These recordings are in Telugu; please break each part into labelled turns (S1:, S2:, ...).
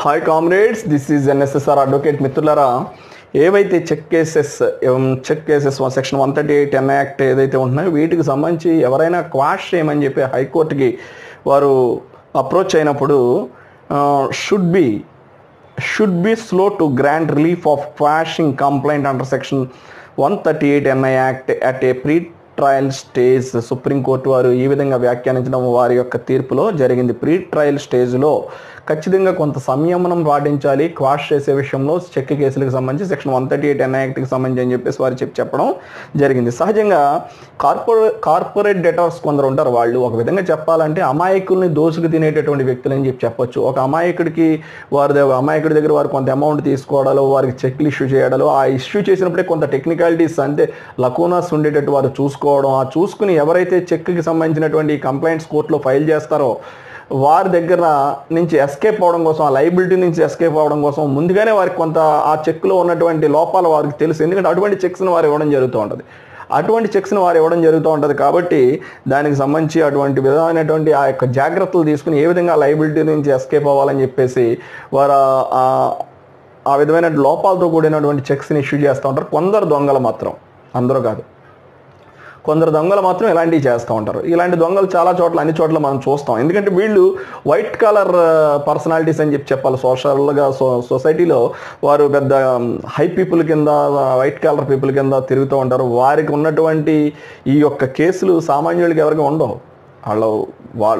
S1: Hi comrades, this is NSSR advocate. మిత్రులారా, ఏవైతే cheque cases section 138 N act ఏదైతే ఉంటున్నాయో వీటికి సంబంధించి ఎవరైనా క్వాష్ చేయమని చెప్పి హైకోర్టుకి వారు అప్రోచ్ అయినప్పుడు should be slow to grant relief of quashing complaint under section 138 NI act at a pre trial stage. Supreme court వారు ఈ విధంగా వ్యాఖ్యానించడం వారి యొక్క తీర్పులో జరిగింది. ప్రీ ట్రయల్ స్టేజ్లో ఖచ్చితంగా కొంత సంయమనం పాటించాలి క్వాష్ చేసే విషయంలో చెక్ కేసులకు సంబంధించి సెక్షన్ 138 ఎన్ యాక్ట్కి సంబంధించి అని చెప్పేసి వారు చెప్పడం జరిగింది. సహజంగా కార్పొరేట్ డెటార్స్ కొందరు ఉంటారు. వాళ్ళు ఒక విధంగా చెప్పాలంటే అమాయకుల్ని దోసుకు తినేటటువంటి వ్యక్తులు అని చెప్పొచ్చు. ఒక అమాయకుడి దగ్గర వారు కొంత అమౌంట్ తీసుకోవడాలో, వారికి చెక్లు ఇష్యూ చేయడాలో, ఆ ఇష్యూ చేసినప్పుడే కొంత టెక్నికాలిటీస్ అంటే లకూనాస్ ఉండేటట్టు వారు చూసుకోవడం, ఆ చూసుకుని ఎవరైతే చెక్కి సంబంధించినటువంటి కంప్లైంట్స్ కోర్టులో ఫైల్ చేస్తారో వారి దగ్గర నుంచి ఎస్కేప్ అవ్వడం కోసం, ఆ లైబిలిటీ నుంచి ఎస్కేప్ అవ్వడం కోసం ముందుగానే వారికి కొంత ఆ చెక్లో ఉన్నటువంటి లోపాలు వారికి తెలుసు. ఎందుకంటే అటువంటి చెక్స్ని వారు ఇవ్వడం జరుగుతూ ఉంటుంది. కాబట్టి దానికి సంబంధించి అటువంటి విధమైనటువంటి ఆ యొక్క జాగ్రత్తలు తీసుకుని ఏ విధంగా లైబిలిటీ నుంచి ఎస్కేప్ అవ్వాలని చెప్పేసి వారు ఆ విధమైన లోపాలతో కూడినటువంటి చెక్స్ని ఇష్యూ చేస్తూ ఉంటారు. కొందరు దొంగలు మాత్రం, అందరూ కాదు, కొందరు దొంగలు మాత్రం ఇలాంటివి చేస్తూ ఉంటారు. ఇలాంటి దొంగలు చాలా చోట్ల, అన్ని చోట్ల మనం చూస్తాం. ఎందుకంటే వీళ్ళు వైట్ కాలర్ పర్సనాలిటీస్ అని చెప్పాలి. సోషల్గా సొసైటీలో వారు పెద్ద హై పీపుల్ కింద, వైట్ కాలర్ పీపుల్ కింద తిరుగుతూ ఉంటారు. వారికి ఉన్నటువంటి ఈ యొక్క కేసులు సామాన్యులకి ఎవరికి ఉండవు.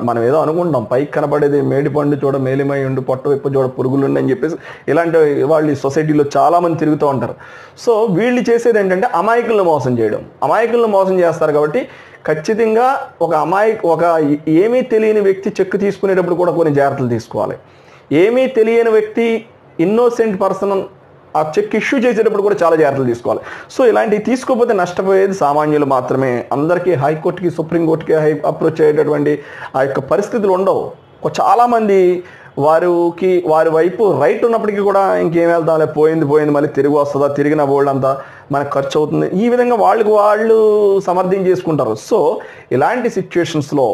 S1: మనం ఏదో అనుకుంటాం, పైకి కనపడేది మేడిపండు చూడ మేలిమై ఉండి పొట్ట విప్పు చూడ పురుగులుండి అని చెప్పేసి ఇలాంటి వాళ్ళు ఈ సొసైటీలో చాలామంది తిరుగుతూ ఉంటారు. సో వీళ్ళు చేసేది ఏంటంటే అమాయకులను మోసం చేస్తారు. కాబట్టి ఖచ్చితంగా ఒక ఏమీ తెలియని వ్యక్తి చెక్ తీసుకునేటప్పుడు కూడా కొన్ని జాగ్రత్తలు తీసుకోవాలి. ఏమీ తెలియని వ్యక్తి, ఇన్నోసెంట్ పర్సన్ ఆ చెక్ ఇష్యూ చేసేటప్పుడు కూడా చాలా జాగ్రత్తలు తీసుకోవాలి. సో ఇలాంటివి తీసుకోకపోతే నష్టపోయేది సామాన్యులు మాత్రమే. అందరికీ హైకోర్టుకి, సుప్రీంకోర్టుకి అప్రోచ్ అయ్యేటటువంటి ఆ యొక్క పరిస్థితులు ఉండవు. చాలామంది వారి వైపు రైట్ ఉన్నప్పటికీ కూడా ఇంకేం వెళ్తాంలే, పోయింది మళ్ళీ తిరిగి వస్తుందా, తిరిగిన బోల్డ్ అంతా మనకు ఖర్చు అవుతుంది, ఈ విధంగా వాళ్ళు సమర్థం చేసుకుంటారు. సో ఇలాంటి సిచ్యుయేషన్స్లో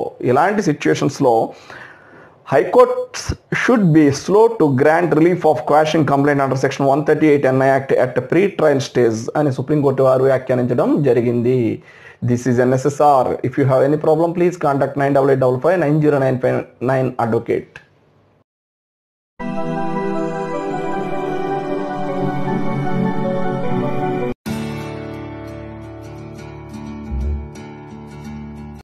S1: High courts should be slow to grant relief of quashing complaint under section 138 NI Act at a pre-trial stage అని సుప్రీంకోర్టు వారు వ్యాఖ్యానించడం జరిగింది. This is NSSR. If you have any problem, please contact 9855 9095 9 advocate.